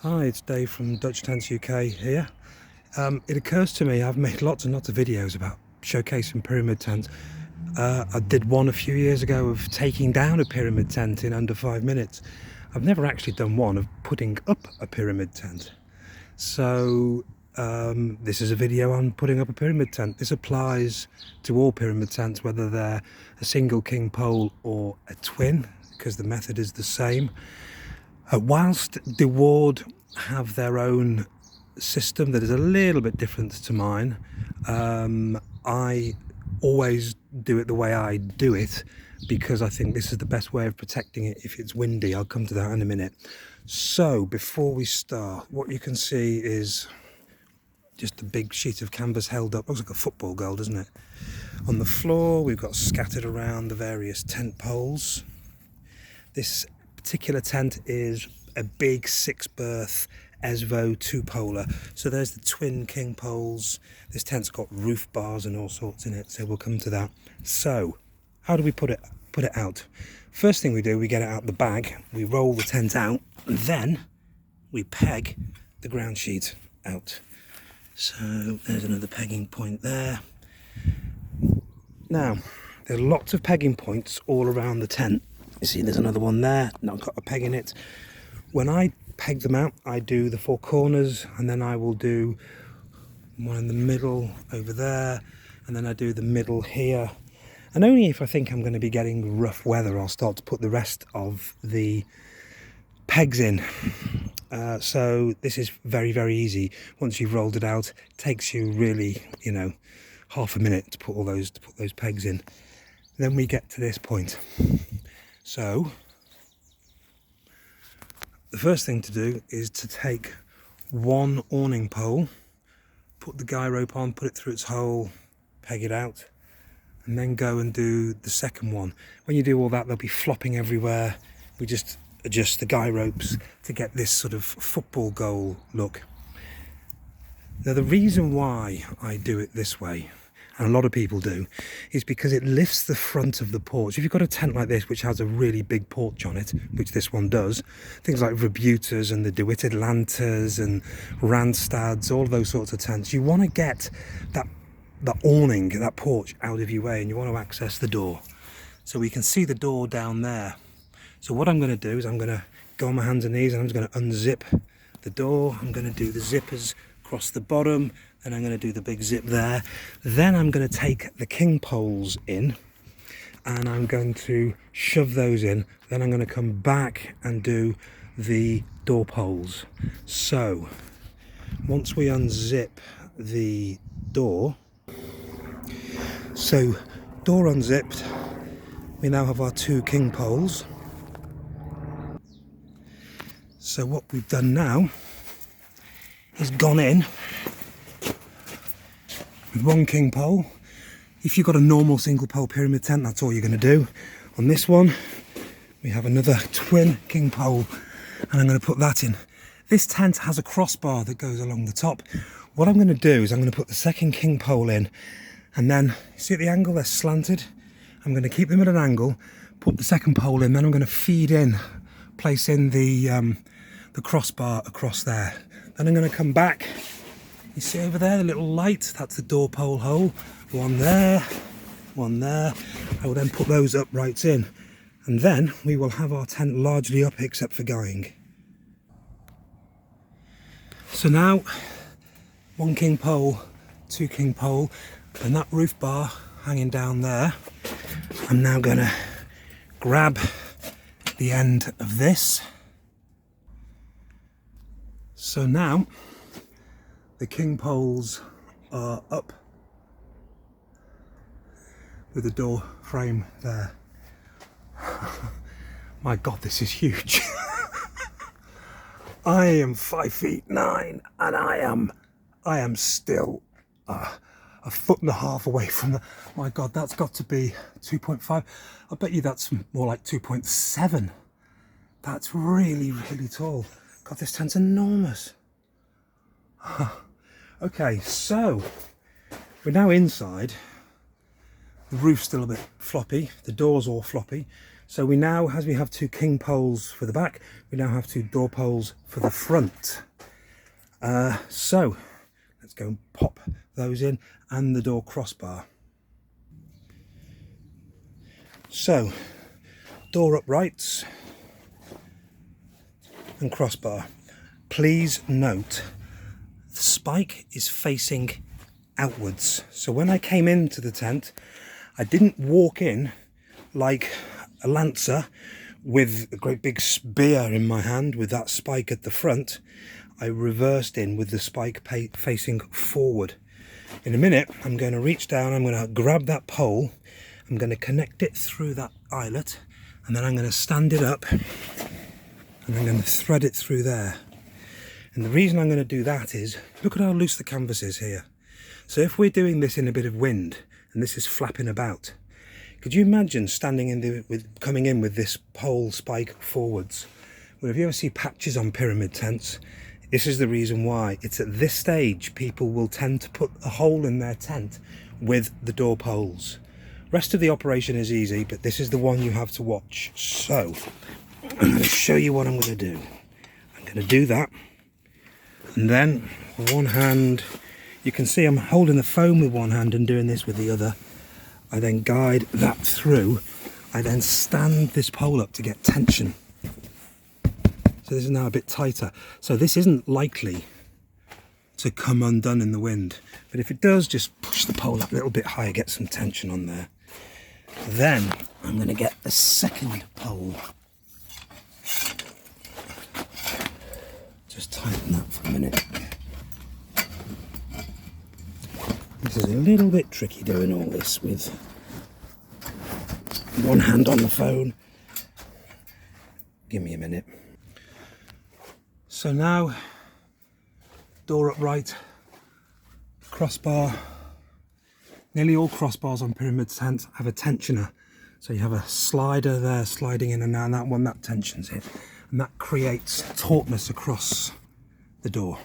Hi, it's Dave from Dutch Tents UK here. It occurs to me I've made lots and lots of videos about showcasing pyramid tents. I did one a few years ago of taking down a pyramid tent in under 5 minutes. I've never actually done one of putting up a pyramid tent. So this is a video on putting up a pyramid tent. This applies to all pyramid tents, whether they're a single king pole or a twin, because the method is the same. Whilst the Ward have their own system that is a little bit different to mine, I always do it the way I do it because I think this is the best way of protecting it if it's windy. I'll come to that in a minute. So before we start, what you can see is just a big sheet of canvas held up. Looks like a football goal, doesn't it? On the floor we've got scattered around the various tent poles. This particular tent is a big 6-berth ESVO two-poler. So there's the twin king poles. This tent's got roof bars and all sorts in it, so we'll come to that. So how do we put it out? First thing we do, we get it out the bag, we roll the tent out, and then we peg the ground sheet out. So there's another pegging point there. Now there are lots of pegging points all around the tent. You see there's another one there, not got a peg in it. When I peg them out, I do the 4 corners, and then I will do one in the middle over there, and then I do the middle here. And only if I think I'm going to be getting rough weather, I'll start to put the rest of the pegs in. So this is very, very easy. Once you've rolled it out, it takes you really, half a minute to put those pegs in. Then we get to this point. So the first thing to do is to take one awning pole, put the guy rope on, put it through its hole, peg it out, and then go and do the second one. When you do all that, they'll be flopping everywhere. We just adjust the guy ropes to get this sort of football goal look. Now the reason why I do it this way, and a lot of people do, is because it lifts the front of the porch. If you've got a tent like this which has a really big porch on it, which this one does, things like Rebutas and the DeWitt Atlantas and Randstads, all those sorts of tents, you want to get that awning, that porch out of your way, and you want to access the door. So we can see the door down there. So what I'm going to do is I'm going to go on my hands and knees and I'm just going to unzip the door. I'm going to do the zippers across the bottom, and I'm going to do the big zip there. Then I'm going to take the king poles in and I'm going to shove those in. Then I'm going to come back and do the door poles. So once we unzip the door, so door unzipped, we now have our 2 king poles. So what we've done now is gone in with 1 king pole. If you've got a normal single pole pyramid tent, that's all you're going to do. On this one we have another twin king pole, and I'm going to put that in. This tent has a crossbar that goes along the top. What I'm going to do is I'm going to put the second king pole in, and then see at the angle they're slanted. I'm going to keep them at an angle, put the second pole in, then I'm going to feed in, place in the crossbar across there. Then I'm going to come back. You see over there, the little light, that's the door pole hole. One there, one there. I will then put those uprights in, and then we will have our tent largely up except for guying. So now 1 king pole, 2 king pole, and that roof bar hanging down there. I'm now going to grab the end of this. So now the king poles are up with the door frame there. My God, this is huge. I am 5'9" and I am still a 1.5 feet away from the, my God, that's got to be 2.5. I bet you that's more like 2.7. That's really, really tall. God, this tent's enormous. Okay, so we're now inside. The roof's still a bit floppy, the door's all floppy. So we now, as we have 2 king poles for the back, we now have 2 door poles for the front. So let's go and pop those in, and the door crossbar. So door uprights and crossbar. Please note the spike is facing outwards. So when I came into the tent, I didn't walk in like a lancer with a great big spear in my hand with that spike at the front. I reversed in with the spike facing forward. In a minute, I'm going to reach down, I'm going to grab that pole, I'm going to connect it through that eyelet, and then I'm going to stand it up and I'm going to thread it through there. And the reason I'm going to do that is, look at how loose the canvas is here. So if we're doing this in a bit of wind and this is flapping about, could you imagine standing in coming in with this pole spike forwards? Well, if you ever see patches on pyramid tents, this is the reason why. It's at this stage people will tend to put a hole in their tent with the door poles. Rest of the operation is easy, but this is the one you have to watch. So I'm going to show you what I'm going to do. I'm going to do that, and then one hand, you can see I'm holding the foam with one hand and doing this with the other. I then guide that through. I then stand this pole up to get tension. So this is now a bit tighter. So this isn't likely to come undone in the wind, but if it does, just push the pole up a little bit higher, get some tension on there. Then I'm going to get a second pole. Just tighten that for a minute. This is a little bit tricky doing all this with one hand on the phone. Give me a minute. So now, door upright, crossbar. Nearly all crossbars on pyramid tents have a tensioner. So you have a slider there sliding in and out, and that one, that tensions it. And that creates tautness across the door.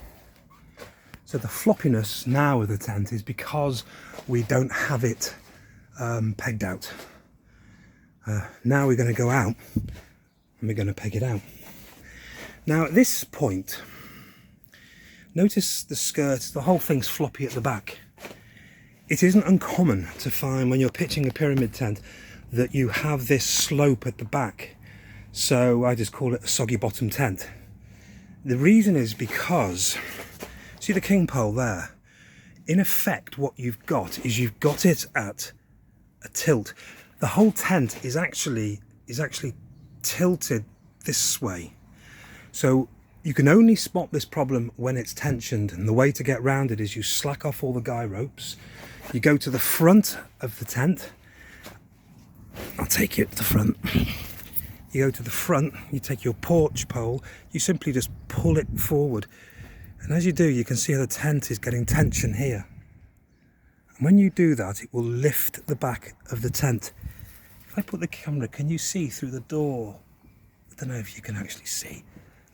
So the floppiness now of the tent is because we don't have it pegged out. Now we're going to go out and we're going to peg it out. Now at this point, notice the skirt, the whole thing's floppy at the back. It isn't uncommon to find when you're pitching a pyramid tent that you have this slope at the back. So I just call it a soggy bottom tent. The reason is because, see the king pole there? In effect, what you've got is you've got it at a tilt. The whole tent is actually tilted this way. So you can only spot this problem when it's tensioned, and the way to get round it is you slack off all the guy ropes. You go to the front of the tent. I'll take you to the front. You go to the front, you take your porch pole, you simply just pull it forward. And as you do, you can see how the tent is getting tension here. And when you do that, it will lift the back of the tent. If I put the camera, can you see through the door? I don't know if you can actually see.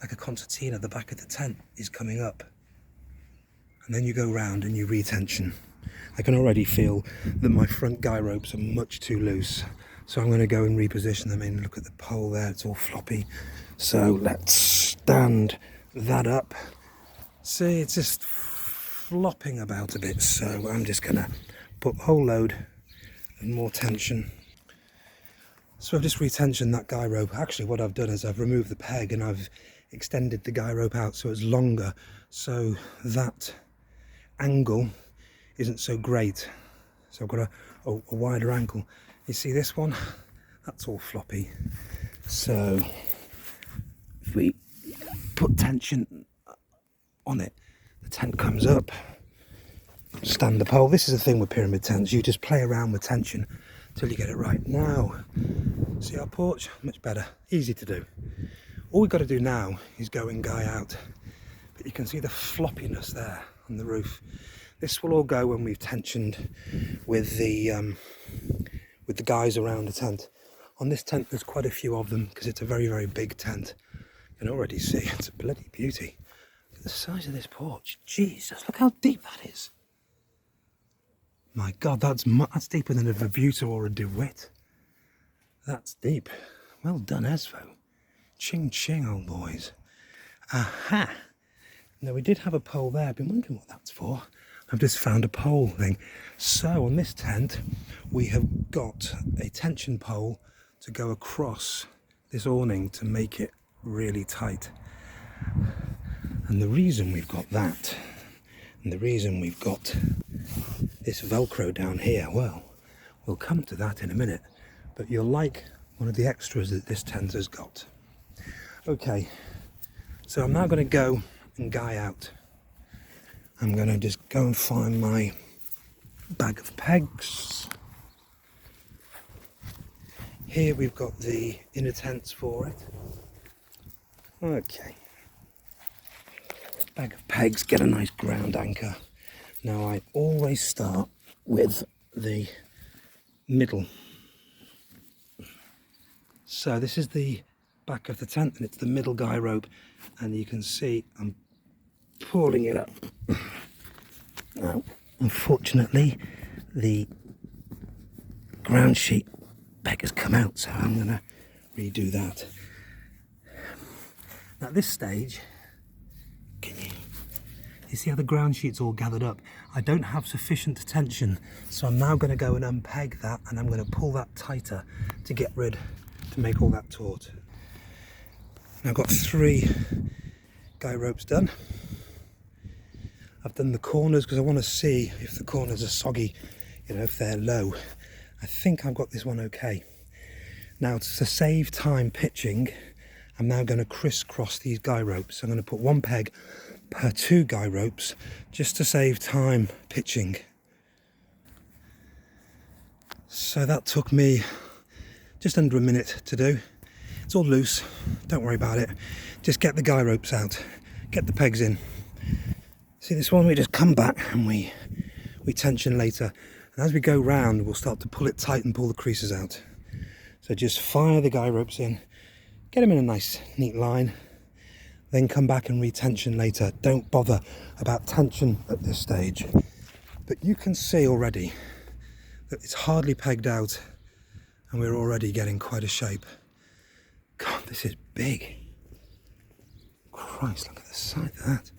Like a concertina, the back of the tent is coming up. And then you go round and you re-tension. I can already feel that my front guy ropes are much too loose. So I'm going to go and reposition them in. Look at the pole there, it's all floppy. So let's stand that up. See, it's just flopping about a bit. So I'm just going to put a whole load of more tension. So I've just retensioned that guy rope. Actually, what I've done is I've removed the peg and I've extended the guy rope out so it's longer. So that angle isn't so great. So I've got a wider angle. You see this one? That's all floppy. So if we put tension on it, the tent comes up, stand the pole. This is the thing with pyramid tents. You just play around with tension till you get it right. Now, see our porch? Much better. Easy to do. All we've got to do now is go and guy out. But you can see the floppiness there on the roof. This will all go when we've tensioned with the guys around the tent. On this tent there's quite a few of them because it's a very, very big tent. You can already see it's a bloody beauty. Look at the size of this porch. Jesus, look how deep that is. My God, that's deeper than a Vibuta or a DeWitt. That's deep. Well done, ESVO. Ching ching, old boys. Aha! Now we did have a pole there. I've been wondering what that's for. I've just found a pole thing. So on this tent, we have got a tension pole to go across this awning to make it really tight. And the reason we've got that, and the reason we've got this Velcro down here, well, we'll come to that in a minute. But you'll like one of the extras that this tent has got. Okay, so I'm now going to go and guy out. I'm going to just go and find my bag of pegs. Here we've got the inner tents for it. Okay. Bag of pegs, get a nice ground anchor. Now I always start with the middle. So this is the back of the tent and it's the middle guy rope, and you can see I'm pulling it up. Now unfortunately the ground sheet peg has come out, so I'm going to redo that. Now at this stage, can you see how the ground sheet's all gathered up? I don't have sufficient tension, so I'm now going to go and unpeg that, and I'm going to pull that tighter to make all that taut. Now I've got 3 guy ropes done. I've done the corners because I want to see if the corners are soggy, if they're low. I think I've got this one okay. Now to save time pitching, I'm now going to crisscross these guy ropes. I'm going to put 1 peg per 2 guy ropes just to save time pitching. So that took me just under a minute to do. It's all loose, don't worry about it. Just get the guy ropes out, get the pegs in. See this one, we just come back and we tension later. And as we go round, we'll start to pull it tight and pull the creases out. So just fire the guy ropes in, get them in a nice neat line, then come back and retension later. Don't bother about tension at this stage. But you can see already that it's hardly pegged out and we're already getting quite a shape. God, this is big. Christ, look at the size of that.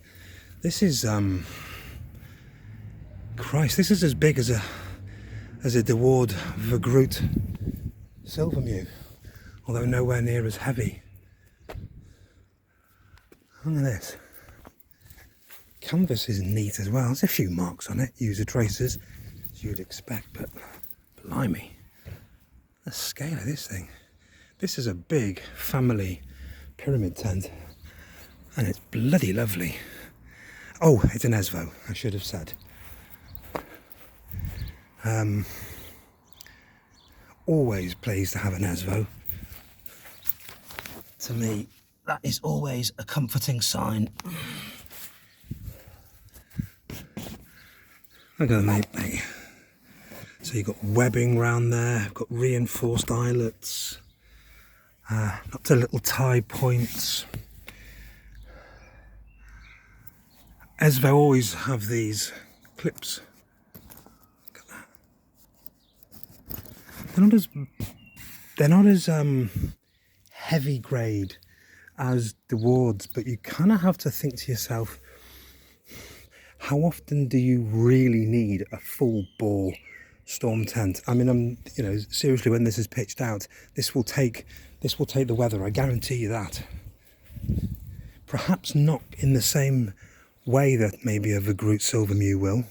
This is Christ, this is as big as a Deward Vergroot Silvermew, although nowhere near as heavy. Look at this. Canvas is neat as well. There's a few marks on it, user traces, as you'd expect, but blimey, the scale of this thing. This is a big family pyramid tent, and it's bloody lovely. Oh, it's an ESVO, I should have said. Always pleased to have an ESVO. To me, that is always a comforting sign. Look at that, mate. So you've got webbing around there, you've got reinforced eyelets, lots of little tie points. ESVO always have these clips. Look at that. They're not as heavy grade as the Wards, but you kind of have to think to yourself, how often do you really need a full bore storm tent? I mean, seriously, when this is pitched out, this will take the weather. I guarantee you that. Perhaps not in the same way that maybe a Vergroot Silvermew will,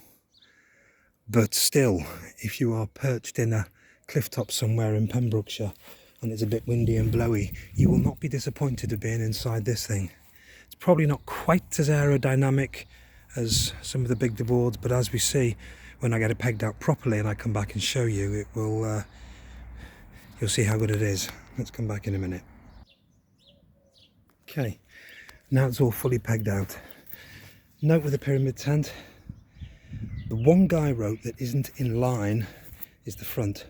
but still, if you are perched in a cliff top somewhere in Pembrokeshire and it's a bit windy and blowy, you will not be disappointed of being inside this thing. It's probably not quite as aerodynamic as some of the big Dewards, but as we see when I get it pegged out properly and I come back and show you, it will you'll see how good it is. Let's come back in a minute. Okay, now it's all fully pegged out. Note with the pyramid tent, the 1 guy rope that isn't in line is the front,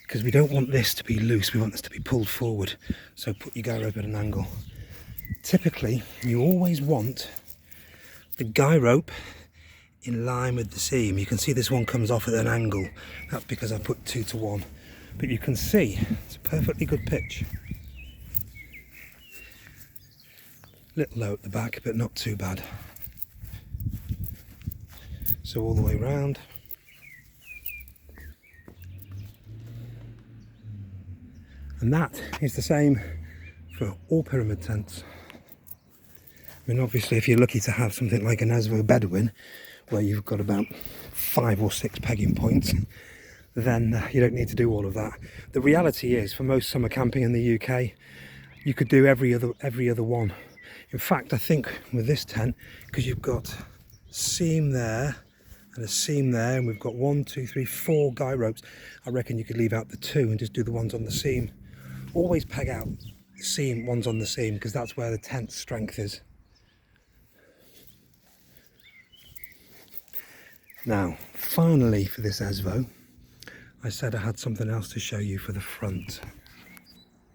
because we don't want this to be loose, we want this to be pulled forward. So put your guy rope at an angle. Typically, you always want the guy rope in line with the seam. You can see this one comes off at an angle. That's because I put 2 to 1. But you can see it's a perfectly good pitch. Little low at the back, but not too bad. So all the way round. And that is the same for all pyramid tents. I mean, obviously, if you're lucky to have something like an ESVO Bedouin, where you've got about 5 or 6 pegging points, then you don't need to do all of that. The reality is, for most summer camping in the UK, you could do every other one. In fact, I think with this tent, because you've got a seam there and a seam there, and we've got 1, 2, 3, 4 guy ropes, I reckon you could leave out the 2 and just do the ones on the seam. Always peg out the seam, ones on the seam, because that's where the tent's strength is. Now, finally for this ESVO, I said I had something else to show you for the front.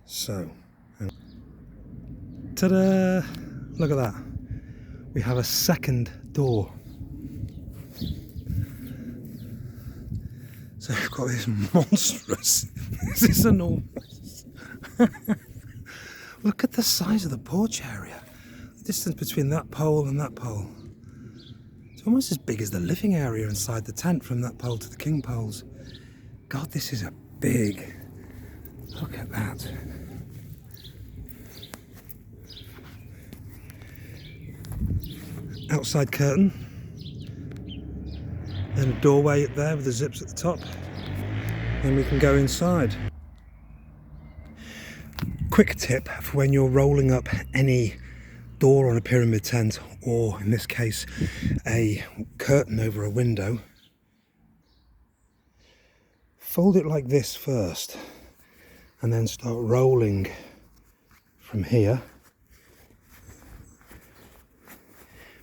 So, ta-da! Look at that. We have a second door. So we've got this monstrous, this is enormous. Look at the size of the porch area. The distance between that pole and that pole. It's almost as big as the living area inside the tent from that pole to the king poles. God, this is a big, look at that. Outside curtain, then a doorway up there with the zips at the top, then we can go inside. Quick tip for when you're rolling up any door on a pyramid tent, or in this case a curtain over a window, fold it like this first and then start rolling from here.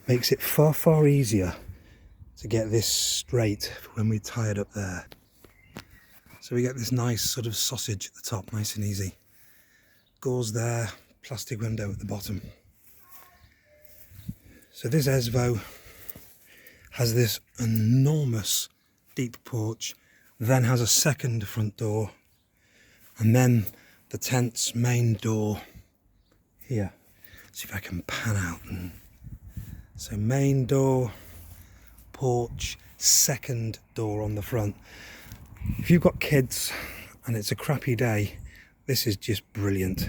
Makes it far easier to get this straight when we tie it up there. So we get this nice sort of sausage at the top, nice and easy. Gauze there, plastic window at the bottom. So this ESVO has this enormous deep porch, then has a second front door, and then the tent's main door here. See if I can pan out. So main door, porch, second door on the front. If you've got kids and it's a crappy day, this is just brilliant.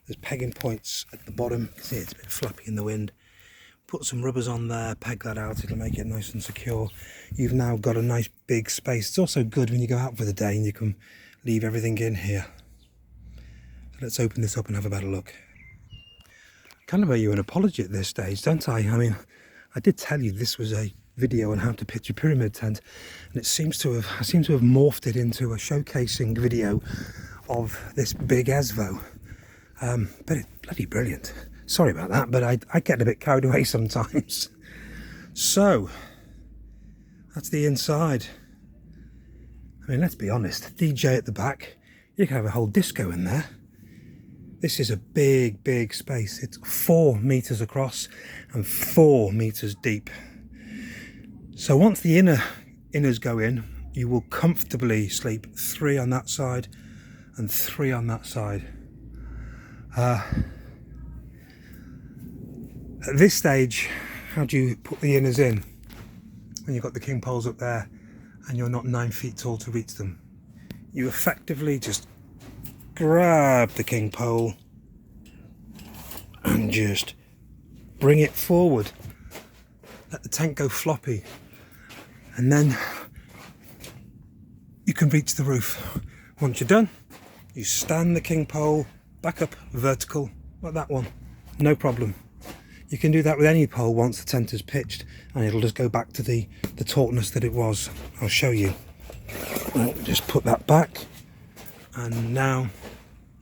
There's pegging points at the bottom. You can see it's a bit flappy in the wind. Put some rubbers on there, peg that out, it'll make it nice and secure. You've now got a nice big space. It's also good when you go out for the day and you can leave everything in here. So let's open this up and have a better look. Kind of owe you an apology at this stage, don't I? I mean, I did tell you this was a video on how to pitch a pyramid tent, and I seem to have morphed it into a showcasing video of this big ESVO. But it's bloody brilliant. Sorry about that, but I get a bit carried away sometimes. So, that's the inside. I mean, let's be honest, DJ at the back, you can have a whole disco in there. This is a big space. It's 4 meters across and 4 meters deep. So once the inners go in, you will comfortably sleep 3 on that side and 3 on that side. At this stage, how do you put the inners in when you've got the king poles up there and you're not 9 feet tall to reach them? You effectively just grab the king pole and just bring it forward. Let the tent go floppy, and then you can reach the roof. Once you're done, you stand the king pole back up vertical like that one, no problem. You can do that with any pole once the tent is pitched, and it'll just go back to the tautness that it was. I'll show you. I'll just put that back, and now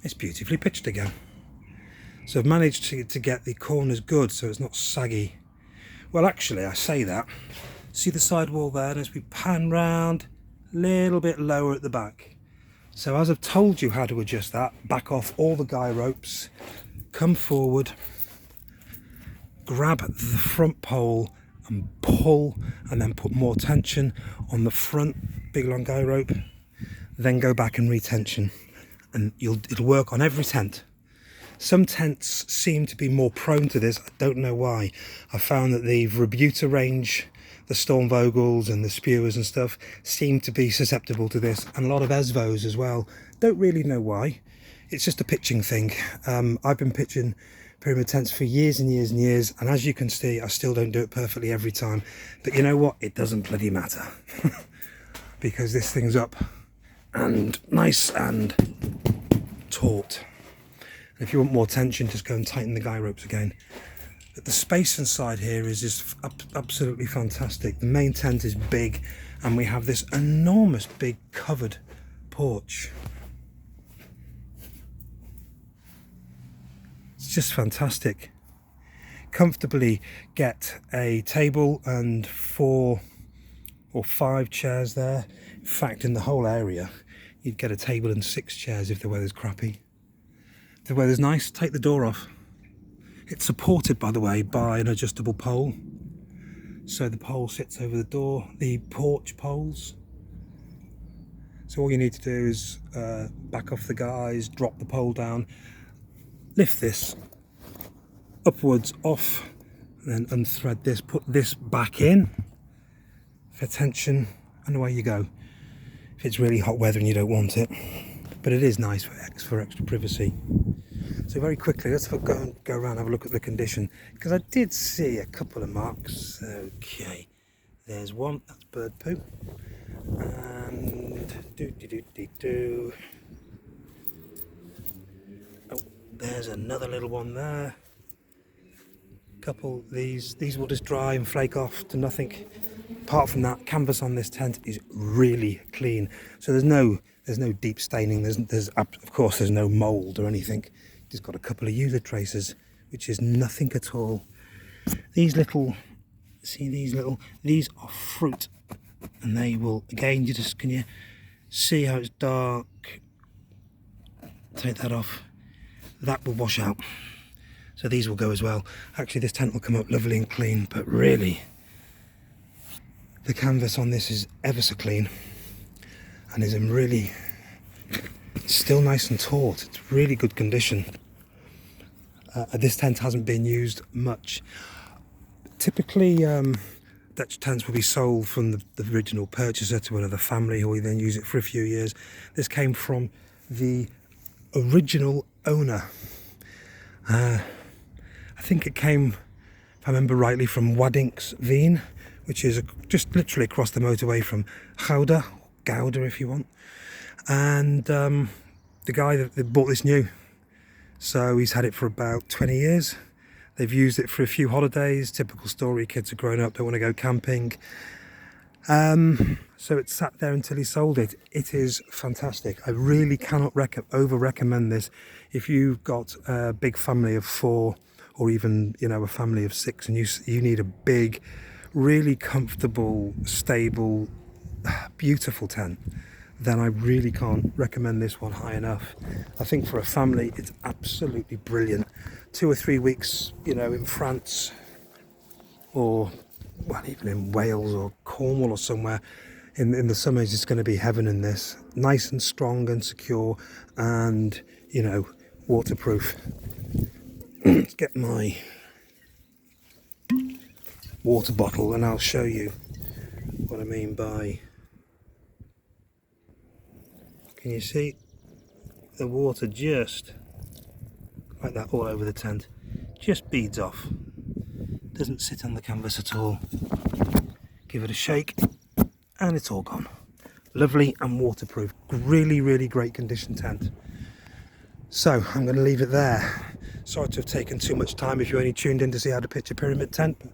it's beautifully pitched again. So I've managed to get the corners good so it's not saggy. Well, actually, I say that. See the side wall there, and as we pan round, a little bit lower at the back. So as I've told you how to adjust that, back off all the guy ropes, come forward, grab the front pole and pull, and then put more tension on the front big long guy rope, then go back and retension, and it'll work on every tent. Some tents seem to be more prone to this. I don't know why. I found that the Rebuta range, the Stormvogels and the Spewers and stuff seem to be susceptible to this, and a lot of ESVOs as well. Don't really know why. It's just a pitching thing. I've been pitching pyramid tents for years and years and years, and as you can see, I still don't do it perfectly every time. But you know what? It doesn't bloody matter. Because this thing's up and nice and taut. And if you want more tension, just go and tighten the guy ropes again. But the space inside here is just absolutely fantastic. The main tent is big, and we have this enormous big covered porch. It's just fantastic. Comfortably get a table and 4 or 5 chairs there. In fact, in the whole area, you'd get a table and 6 chairs if the weather's crappy. If the weather's nice, take the door off. It's supported, by the way, by an adjustable pole. So the pole sits over the door, the porch poles. So all you need to do is back off the guys, drop the pole down, lift this upwards off, and then unthread this, put this back in for tension, and away you go. If it's really hot weather and you don't want it. But it is nice for extra privacy. So very quickly, let's go around and have a look at the condition, because I did see a couple of marks. Okay, there's one, that's bird poo, and oh, there's another little one there. Couple, these will just dry and flake off to nothing. Apart from that, canvas on this tent is really clean, so there's no deep staining. There's of course there's no mold or anything. It's got a couple of user traces, which is nothing at all. These little, see these are fruit, and they will, again, can you see how it's dark? Take that off. That will wash out. So these will go as well. Actually, this tent will come up lovely and clean, but really, the canvas on this is ever so clean, and is in really, still nice and taut. It's really good condition. This tent hasn't been used much. Typically, Dutch tents will be sold from the original purchaser to another family, who will then use it for a few years. This came from the original owner. I think it came, if I remember rightly, from Waddingsveen, which is just literally across the motorway from Gouda if you want. And the guy that bought this new, so he's had it for about 20 years. They've used it for a few holidays. Typical story, kids are growing up, don't want to go camping. So it sat there until he sold it. It is fantastic. I really cannot over recommend this. If you've got a big family of 4, or even, you know, a family of 6, and you need a big, really comfortable, stable, beautiful tent, then I really can't recommend this one high enough. I think for a family, it's absolutely brilliant. 2 or 3 weeks, you know, in France, or well, even in Wales or Cornwall or somewhere, in the summers, it's going to be heaven in this. Nice and strong and secure, and, you know, waterproof. Let's get my water bottle and I'll show you what I mean by, can you see the water just like that all over the tent, just beads off, doesn't sit on the canvas at all. Give it a shake and it's all gone. Lovely and waterproof. Really, really great condition tent. So I'm going to leave it there. Sorry to have taken too much time if you only tuned in to see how to pitch a pyramid tent. But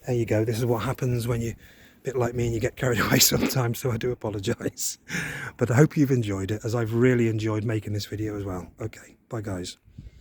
there you go. This is what happens when you're a bit like me and you get carried away sometimes, so I do apologise. But I hope you've enjoyed it, as I've really enjoyed making this video as well. Okay, bye guys.